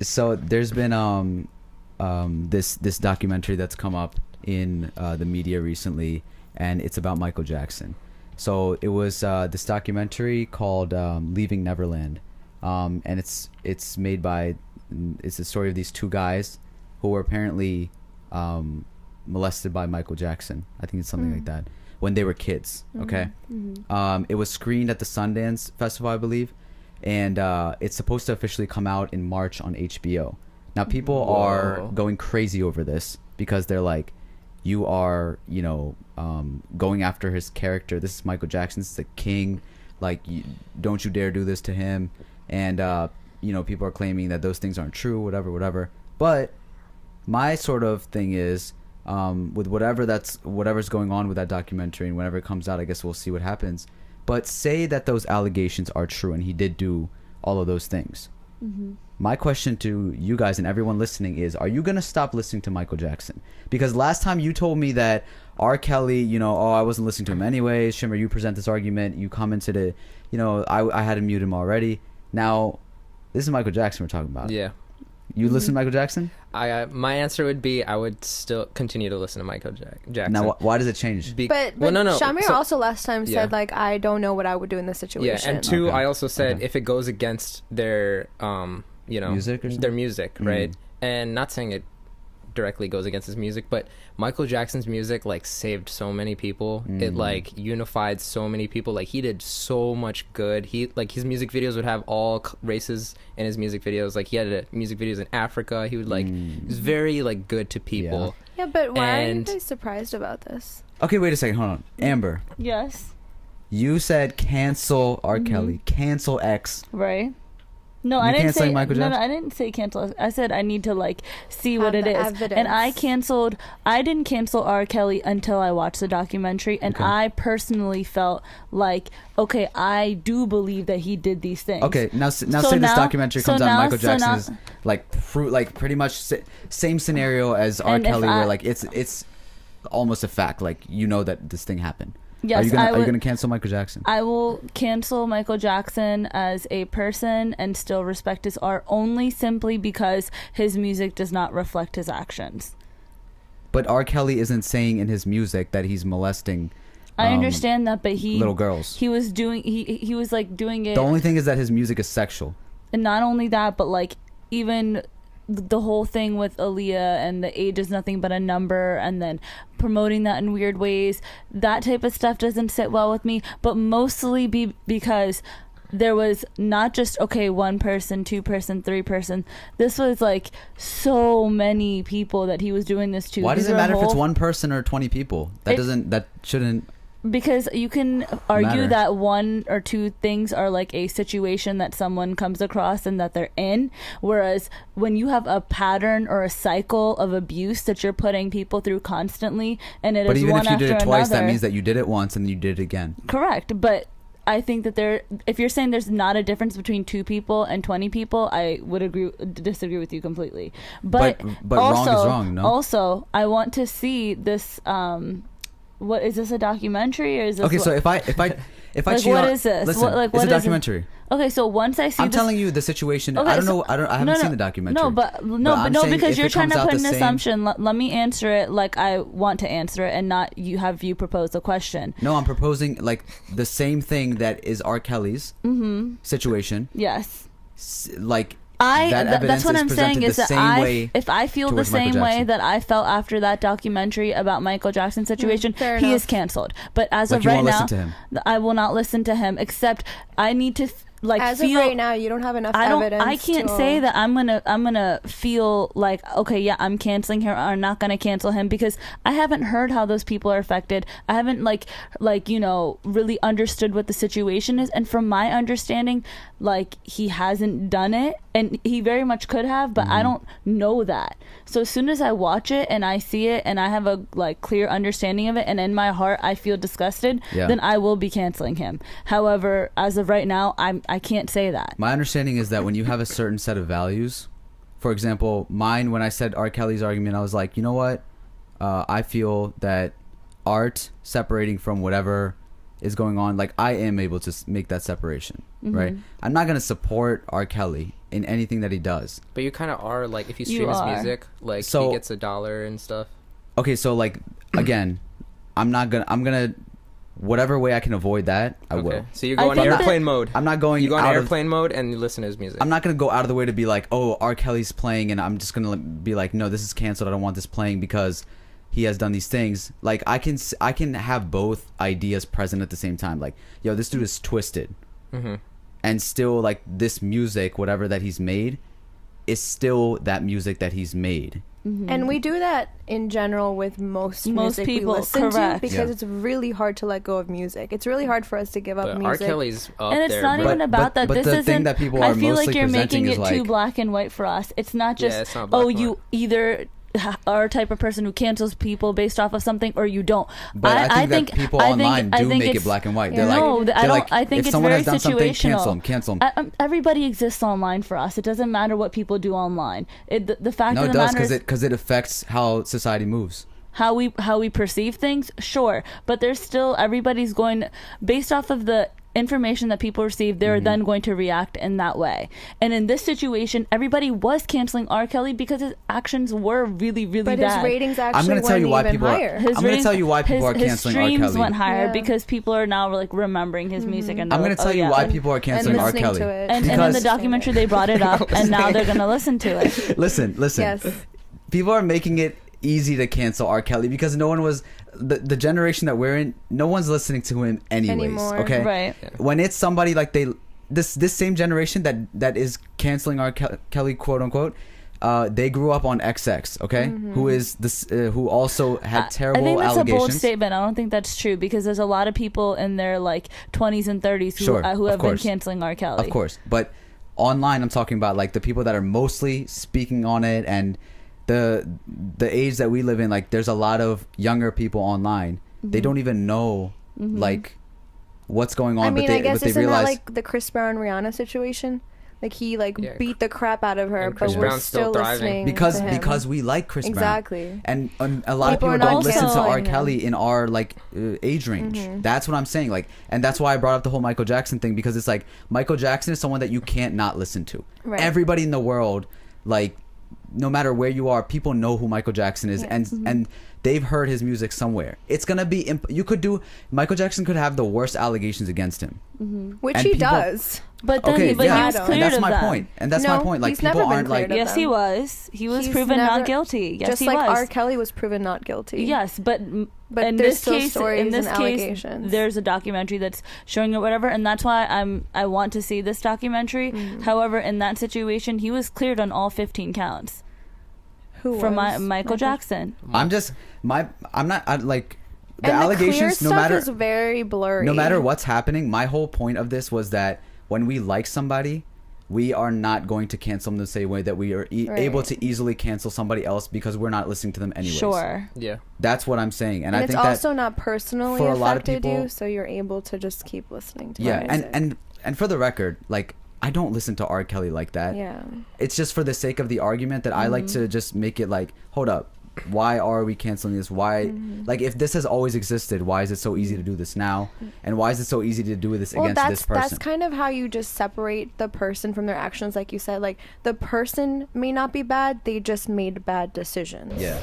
So there's been this documentary that's come up in the media recently, and it's about Michael Jackson. So it was this documentary called Leaving Neverland, and it's made by, it's the story of these two guys who were apparently molested by Michael Jackson. I think it's something like that when they were kids. Okay. It was screened at the Sundance Festival, I believe, and it's supposed to officially come out in March on HBO. Now people are going crazy over this because they're like, you are, going after his character. This is Michael Jackson. This is the king. Like, don't you dare do this to him. And people are claiming that those things aren't true, whatever. But my sort of thing is, with whatever's going on with that documentary, and whenever it comes out, I guess we'll see what happens. But say that those allegations are true and he did do all of those things. My question to you guys and everyone listening is, are you going to stop listening to Michael Jackson? Because last time you told me that R. Kelly, I wasn't listening to him anyways. Shimmer, you present this argument. You commented it. I had to mute him already. Now, this is Michael Jackson we're talking about. Yeah. You listen to Michael Jackson? My answer would be I would still continue to listen to Michael Jackson. Now, why does it change? But no. Shamir also last time said, like, I don't know what I would do in this situation. Yeah, and two, I also said if it goes against their, music or something? Their music, right? And not saying it directly goes against his music, but Michael Jackson's music like saved so many people. It like unified so many people. Like he did so much good. He like his music videos would have all races in his music videos. Like he had music videos in Africa. He would like he was very like good to people. Yeah, but why are you guys surprised about this? Okay, wait a second. Hold on, Amber. Yes. You said cancel R. Kelly, cancel X. Right. No, I didn't say Michael Jackson? No, I didn't say cancel. I said I need to like see what it is. Evidence. And I didn't cancel R. Kelly until I watched the documentary, and I personally felt like, okay, I do believe that he did these things. Okay, now say this documentary comes out, Michael Jackson is like pretty much same scenario as R. Kelly, where like it's almost a fact, like that this thing happened. Yes, are you gonna cancel Michael Jackson? I will cancel Michael Jackson as a person and still respect his art, only simply because his music does not reflect his actions. But R. Kelly isn't saying in his music that he's molesting. I understand that, but little girls. He was doing. He was like doing it. The only thing is that his music is sexual. And not only that, but like even the whole thing with Aaliyah and the age is nothing but a number, and then promoting that in weird ways, that type of stuff doesn't sit well with me, but mostly because there was not just one person, two person, three person. This was like so many people that he was doing this to. Why does it matter if it's one person or 20 people? That shouldn't. Because you can argue matter. that one or two things are like a situation that someone comes across and that they're in, whereas when you have a pattern or a cycle of abuse that you're putting people through constantly, and it is one after another. But even if you did it twice, that means that you did it once and you did it again. Correct, but I think that if you're saying there's not a difference between 2 people and 20 people, I would disagree with you completely. But also, wrong is wrong, no? Also, I want to see this. What is this, a documentary, or is this so if I like, cheat what on, is this? Listen, it's a documentary. Okay, so once I see I'm telling you the situation. Okay, I don't know. I haven't seen the documentary. No, because you're trying to put an assumption. Let me answer it like I want to answer it, and not you propose a question. No, I'm proposing like the same thing that is R. Kelly's situation. Yes. Like. That's what I'm saying is that if I feel the same way Jackson. that I felt after that documentary about Michael Jackson's situation, he is canceled. But as of right now, I will not listen to him, except I need to as of right now, you don't have enough evidence. I can't say that I'm gonna feel like, okay, yeah, I'm canceling him or not gonna cancel him, because I haven't heard how those people are affected. I haven't really understood what the situation is, and from my understanding, like, he hasn't done it, and he very much could have, but I don't know that. So as soon as I watch it and I see it and I have a clear understanding of it, and in my heart I feel disgusted, then I will be canceling him. However, as of right now, I can't say that. My understanding is that when you have a certain set of values, for example, mine, when I said R. Kelly's argument, I was like, you know what? I feel that art separating from whatever is going on, like, I am able to make that separation, right? I'm not going to support R. Kelly in anything that he does. But you kind of are, like, if you You stream his are. music, like, So- he gets $1 and stuff. Okay, so like again, I'm gonna whatever way I can avoid that, I will. So you go on think that- airplane mode. I'm not going You go on out of, airplane mode and you listen to his music. I'm not gonna go out of the way to be like, oh, R. Kelly's playing, and I'm just gonna be like, no, this is canceled. I don't want this playing because he has done these things. Like I can have both ideas present at the same time. Like, yo, this dude is twisted, and still like this music, whatever that he's made, is still that music that he's made. And we do that in general with most music people, we listen correct. to because Yeah. it's really hard to let go of music. It's really hard for us to give up But R. music. Kelly's up And it's there, not bro. even about that. but This the isn't. thing that people I are feel like mostly you're presenting making is it too like- black and white for us. It's not just it's not black oh, and you white. either are a type of person who cancels people based off of something or you don't. But I think that people online do make it it's- black and white. Yeah. They're No, like, I they're don't. like, I think if it's someone very has done something, situational. cancel them. Everybody exists online for us. It doesn't matter what people do online. The fact No, of it the does matter is because it affects how society moves. how we perceive things. Sure, but there's still everybody's going based off of the information that people receive. They're then going to react in that way. And in this situation, everybody was canceling R. Kelly because his actions were really, really But bad. his ratings actually I'm going to tell you went why even people higher. are. I'm going to ratings- tell you why people are his canceling R. streams Kelly. went higher Yeah. because people are now like remembering his music. And I'm going to tell you why people are canceling R. listening Kelly. to it. And in Because- the documentary, they brought it up, and now they're going to listen to it. Listen. Yes. People are making it easy to cancel R. Kelly because no one was the generation that we're in. No one's listening to him anyways. Anymore. Okay, Right. When it's somebody like this same generation that is canceling R. Kelly, quote unquote. They grew up on XX, okay? Who is this? Who also had terrible I think that's allegations. a bold statement. I don't think that's true because there's a lot of people in their like 20s and 30s who, Sure, who of have been course. canceling R. Kelly. Of course, but online, I'm talking about like the people that are mostly speaking on it, and the age that we live in. Like, there's a lot of younger people online. They don't even know like what's going on. I mean, but they, I guess but they isn't realize that like the Chris Brown Rihanna situation? Like he Yeah. beat the crap out of her, And but Chris we're Brown's still still thriving. listening because to him. because we like Chris Brown. Exactly. And a lot People of are people not don't listen to R. canceling him. Kelly in our like age range. That's what I'm saying. Like, and that's why I brought up the whole Michael Jackson thing, because it's like Michael Jackson is someone that you can't not listen to. Right. Everybody in the world, like, no matter where you are, people know who Michael Jackson is, Yeah. and they've heard his music somewhere. It's gonna be Michael Jackson could have the worst allegations against him. Which and he people- does. But then Okay, he was yeah, cleared and that's of my that. point. And that's No, my point. Like, he's people never been aren't like. cleared of Yes, he them. was. He was He's proven never- not guilty. Yes, Just he like was. R. Kelly was proven not guilty. Yes, but But in there's this still case, stories in this and case, allegations. there's a documentary that's showing it, whatever, and that's why I want to see this documentary. However, in that situation, he was cleared on all 15 counts Who from was? Michael Jackson. I'm not like the And allegations. the No clear matter stuff is very blurry. no matter what's happening, my whole point of this was that when we like somebody, we are not going to cancel them the same way that we are Right. able to easily cancel somebody else because we're not listening to them anyways. Sure. Yeah. That's what I'm saying, and And I it's think also that not personally for a lot of affected people- you, so you're able to just keep listening to yeah, the and music. and for the record, like, I don't listen to R. Kelly like that. Yeah. It's just for the sake of the argument that I like to just make it like, hold up, why are we canceling this? Why, like, if this has always existed, why is it so easy to do this now? And why is it so easy to do this Well, against this person? that's kind of how you just separate the person from their actions, like you said. Like, the person may not be bad; they just made bad decisions. Yeah.